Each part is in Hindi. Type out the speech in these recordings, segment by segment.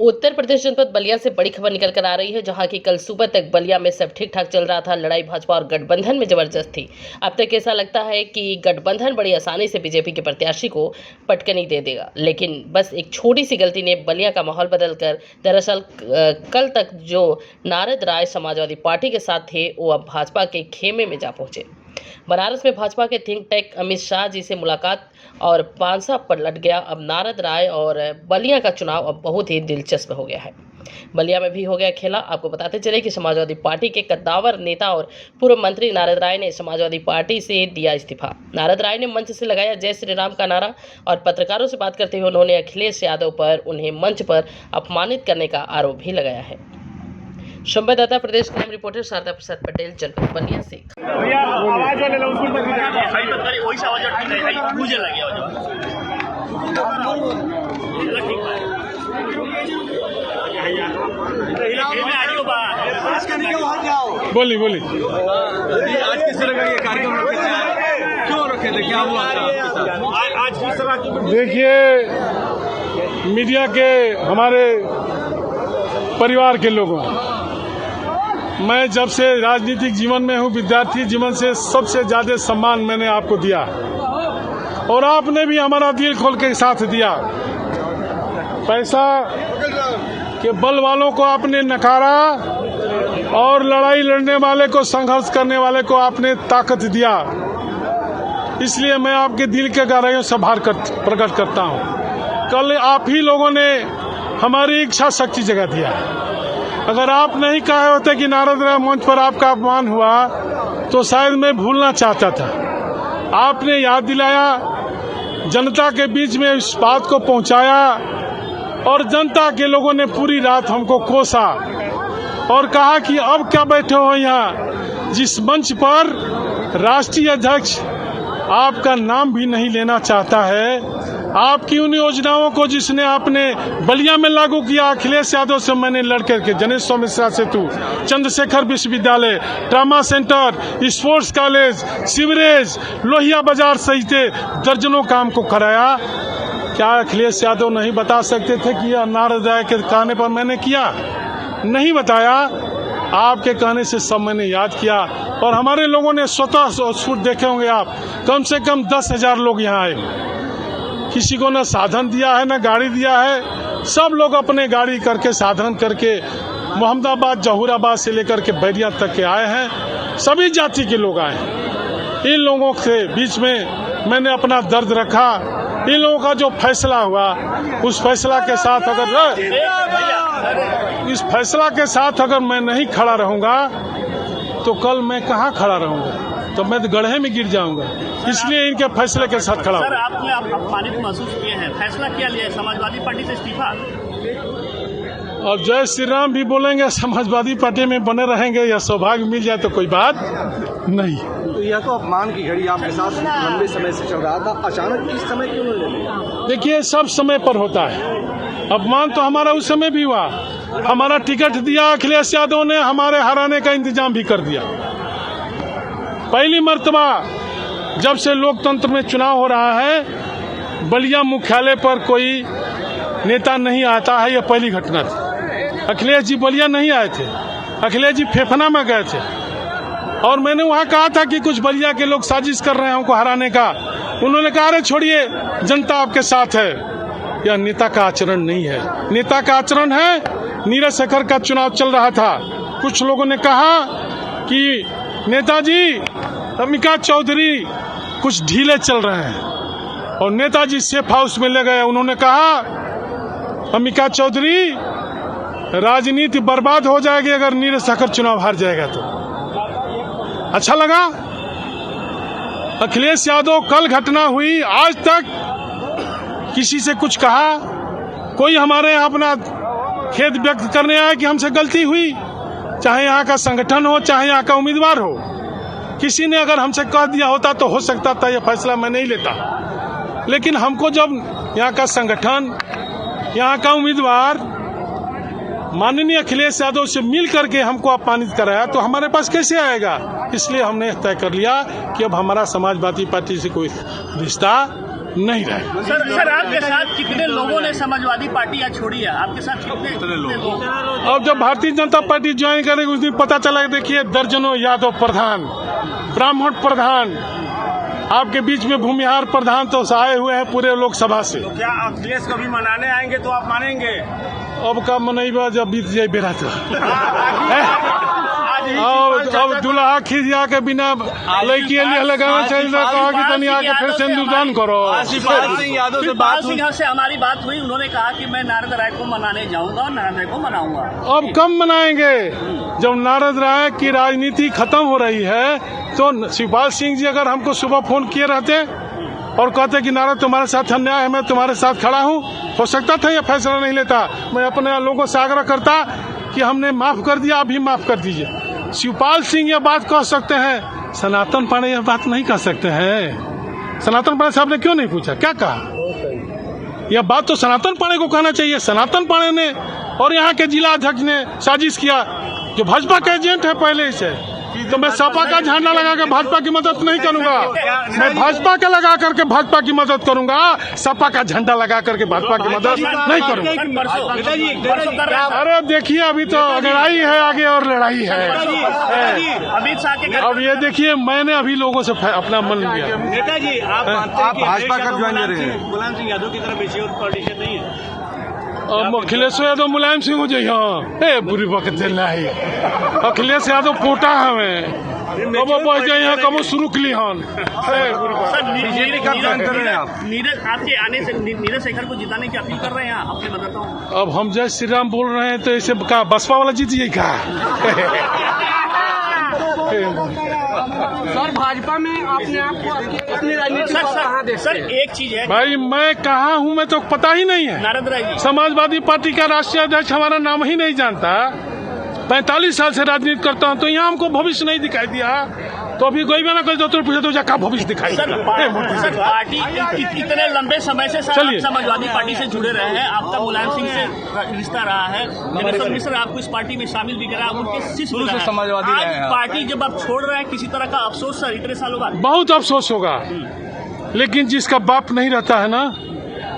उत्तर प्रदेश जनपद बलिया से बड़ी खबर निकल कर आ रही है, जहां की कल सुबह तक बलिया में सब ठीक ठाक चल रहा था। लड़ाई भाजपा और गठबंधन में जबरदस्त थी। अब तक ऐसा लगता है कि गठबंधन बड़ी आसानी से बीजेपी के प्रत्याशी को पटकनी दे देगा, लेकिन बस एक छोटी सी गलती ने बलिया का माहौल बदलकर दरअसल कल तक जो नारद राय समाजवादी पार्टी के साथ थे, वो अब भाजपा के खेमे में जा पहुंचे। बनारस में भाजपा के थिंक टैंक अमित शाह जी से मुलाकात और पांसा पर लट गया। अब नारद राय और बलिया का चुनाव अब बहुत ही दिलचस्प हो गया है। बलिया में भी हो गया खेला। आपको बताते चले कि समाजवादी पार्टी के कद्दावर नेता और पूर्व मंत्री नारद राय ने समाजवादी पार्टी से दिया इस्तीफा। नारद राय ने मंच से लगाया जय श्री राम का नारा और पत्रकारों से बात करते हुए उन्होंने अखिलेश यादव पर उन्हें मंच पर अपमानित करने का आरोप भी लगाया है। संवाददाता प्रदेश क्राइम रिपोर्टर शारदा प्रसाद पटेल, जनपद बलिया से। बोली आज किस तरह का ये कार्यक्रम रखे थे, क्यों रखे थे, क्या हुआ आज किस तरह की? देखिए, मीडिया के हमारे परिवार के लोगों, मैं जब से राजनीतिक जीवन में हूँ, विद्यार्थी जीवन से सबसे ज्यादा सम्मान मैंने आपको दिया और आपने भी हमारा दिल खोल के साथ दिया। पैसा के बल वालों को आपने नकारा और लड़ाई लड़ने वाले को, संघर्ष करने वाले को आपने ताकत दिया। इसलिए मैं आपके दिल के गहराइयों से आभार प्रकट करता हूँ। कल आप ही लोगों ने हमारी इच्छा शक्ति जगा दिया। अगर आप नहीं कहे होते कि नारद राय मंच पर आपका अपमान हुआ, तो शायद मैं भूलना चाहता था। आपने याद दिलाया, जनता के बीच में इस बात को पहुंचाया और जनता के लोगों ने पूरी रात हमको कोसा और कहा कि अब क्या बैठे हो यहाँ, जिस मंच पर राष्ट्रीय अध्यक्ष आपका नाम भी नहीं लेना चाहता है। आपकी उन योजनाओं को जिसने आपने बलिया में लागू किया, अखिलेश यादव से मैंने लड़कर के जनेश्वर मिश्रा सेतु, चंद्रशेखर विश्वविद्यालय, trauma centre, sports college, sewerage, Lohia बाजार सहित दर्जनों काम को कराया। क्या अखिलेश यादव नहीं बता सकते थे कि यह नारद राय के कहने पर मैंने किया? नहीं बताया। आपके कहने से सब मैंने याद किया और हमारे लोगों ने स्वतः स्फूर्त देखे होंगे आप, कम से कम 10,000 लोग यहाँ आए। किसी को न साधन दिया है न गाड़ी दिया है, सब लोग अपने गाड़ी करके, साधन करके मोहम्मदाबाद, जहूराबाद से लेकर के बैरिया तक के आए हैं। सभी जाति के लोग आए हैं। इन लोगों के बीच में मैंने अपना दर्द रखा। इन लोगों का जो फैसला हुआ, उस फैसला के साथ अगर मैं नहीं खड़ा रहूंगा तो कल मैं कहाँ खड़ा रहूंगा? तो मैं गड्ढे में गिर जाऊंगा। इसलिए इनके फैसले के साथ खड़ा हूं। सर, आपने अपमानित महसूस किए हैं, फैसला क्या लिया है? समाजवादी पार्टी से इस्तीफा और जय श्री राम भी बोलेंगे, समाजवादी पार्टी में बने रहेंगे, या सौभाग्य मिल जाए तो कोई बात नहीं। तो यह तो अपमान की घड़ी आपके साथ लंबे समय से चल रहा था, अचानक इस समय क्यों नहीं ले? देखिए, सब समय पर होता है। अपमान तो हमारा उस समय भी हुआ। हमारा टिकट दिया अखिलेश यादव ने, हमारे हराने का इंतजाम भी कर दिया। पहली मर्तबा जब से लोकतंत्र में चुनाव हो रहा है, बलिया मुख्यालय पर कोई नेता नहीं आता है, यह पहली घटना थी। अखिलेश जी बलिया नहीं आए थे, अखिलेश जी फेफना में गए थे और मैंने वहां कहा था कि कुछ बलिया के लोग साजिश कर रहे हैं हमको हराने का। उन्होंने कहा, अरे छोड़िए, जनता आपके साथ है। यह नेता का आचरण नहीं है। नेता का आचरण है, नीरज शेखर का चुनाव चल रहा था, कुछ लोगों ने कहा कि नेताजी अमिका चौधरी कुछ ढीले चल रहे हैं और नेताजी सेफ हाउस में ले गए। उन्होंने कहा, अमिका चौधरी, राजनीति बर्बाद हो जाएगी अगर नीरज शेखर चुनाव हार जाएगा तो। अच्छा लगा। अखिलेश यादव, कल घटना हुई, आज तक किसी से कुछ कहा? कोई हमारे यहाँ अपना खेद व्यक्त करने आया कि हमसे गलती हुई, चाहे यहाँ का संगठन हो, चाहे यहाँ का उम्मीदवार हो। किसी ने अगर हमसे कह दिया होता तो हो सकता था यह फैसला मैं नहीं लेता, लेकिन हमको जब यहाँ का संगठन, यहाँ का उम्मीदवार माननीय अखिलेश यादव से मिल करके हमको अपमानित कराया, तो हमारे पास कैसे आएगा? इसलिए हमने तय कर लिया कि अब हमारा समाजवादी पार्टी से कोई रिश्ता नहीं रहे। सर आपके साथ कितने लोगों ने समाजवादी पार्टी आज छोड़ी है? आपके साथ कितने लोग? अब जब भारतीय जनता पार्टी ज्वाइन करेगी उस दिन पता चला। देखिए दर्जनों यादव प्रधान, ब्राह्मण प्रधान, आपके बीच में भूमिहार प्रधान तो आए हुए हैं पूरे लोकसभा से। तो क्या अखिलेश कभी मनाने आएंगे तो आप मानेंगे? अब का मनईबा जब बीत जाए बेरा तो अब दुल्हा खिसिया के बिना लड़की लगाना चाहिए। कहा कि तनी आके फिर सिंदूरदान करो। शिवपाल सिंह यादव से शिवपाल बात सिंह से हमारी बात हुई, उन्होंने कहा कि मैं नारद राय को मनाने जाऊंगा और नारद राय को मनाऊंगा। अब कम मनाएंगे जब नारद राय की राजनीति खत्म हो रही है। तो शिवपाल सिंह जी अगर हमको सुबह फोन किए रहते और कहते कि नारद तुम्हारे साथ अन्याय है, मैं तुम्हारे साथ खड़ा हूँ, हो सकता था यह फैसला नहीं लेता। मैं अपने लोगों से आग्रह करता कि हमने माफ कर दिया, अभी माफ कर दीजिए। शिवपाल सिंह यह बात कह सकते हैं, सनातन पांडे यह बात नहीं कह सकते हैं। सनातन पांडे साहब ने क्यों नहीं पूछा, क्या कहा? यह बात तो सनातन पांडे को कहना चाहिए। सनातन पांडे ने और यहाँ के जिला अध्यक्ष ने साजिश किया, जो भाजपा के एजेंट है पहले से। तो मैं सपा का झंडा लगा के भाजपा की मदद नहीं करूंगा। मैं भाजपा का लगा करके भाजपा की मदद करूंगा, सपा का झंडा लगा करके भाजपा की मदद नहीं करूंगा। अरे देखिए अभी तो लड़ाई है आगे और लड़ाई है। अमित शाह के अब ये देखिए मैंने अभी लोगों से अपना मन लिया। नेताजी आप भाजपा कब ज्वाइन करेंगे? मुलायम सिंह यादव की तरफ बेची और पॉलिटिशियन नहीं है। अब अखिलेश यादव मुलायम सिंह हो जाइए। बुरी वक्त चलना है। अखिलेश यादव पोटा हमें कबो पहुंच जाए यहाँ, कबो शुरू के लिए हन। बीजेपी कब ज्वाइन कर रहे हैं आप? नीरज आपके आने से नीरज शेखर को जिताने की अपील कर रहे हैं अपने मतदाताओं? अब हम जय श्री राम बोल रहे हैं तो ऐसे का बसपा वाला जीत जाए का? सर भाजपा में आपने आपको अपनी राजनीति सर एक चीज है भाई मैं कहाँ हूँ मैं तो पता ही नहीं है। नारद राय जी समाजवादी पार्टी का राष्ट्रीय अध्यक्ष हमारा नाम ही नहीं जानता। 45 साल से राजनीति करता हूँ तो यहाँ हमको भविष्य नहीं दिखाई दिया। तो अभी कोई भी ना कोई तो पूछे तो क्या भविष्य दिखाई सर पार्टी इतने लंबे समय से सर समाजवादी पार्टी से जुड़े रहे हैं, आपका मुलायम सिंह से रिश्ता रहा है, जनता मिश्र आपको इस पार्टी में शामिल भी करा, उनके शिष्य समाजवादी पार्टी जब आप छोड़ रहे हैं, किसी तरह का अफसोस सर इतने सालों बाद? बहुत अफसोस होगा, लेकिन जिसका बाप नहीं रहता है ना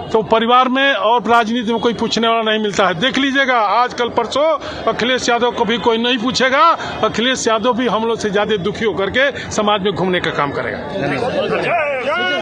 तो परिवार में और राजनीति में कोई पूछने वाला नहीं मिलता है। देख लीजिएगा आजकल परसों अखिलेश यादव को भी कोई नहीं पूछेगा। अखिलेश यादव भी हम लोग से ज्यादा दुखी होकर के समाज में घूमने का काम करेगा। धन्यवाद।